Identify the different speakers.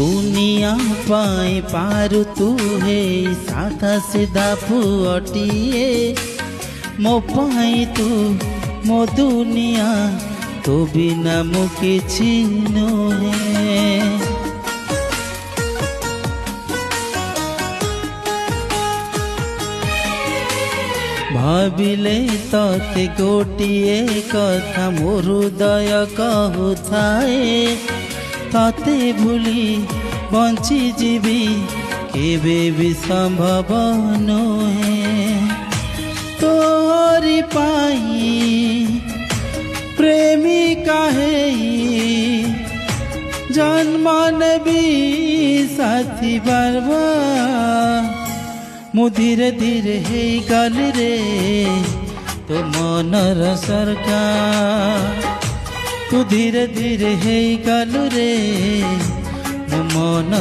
Speaker 1: दुनिया पाई पारु तू हे साधा सीधा पुअटिए मो पाई तू मो दुनिया तो बिना मु किछि नुहे। भाविले तते गोटिए कथा मोर हृदय कहूए तते भूली बंची जीवी केबे भी संभव नुहे। तोरी पाई प्रेमिका है जन्म भी साथी बारवा मु धीरे धीरे हे गल रे तो मनर सरकार तू धीरे धीरे हे गल रे मो मन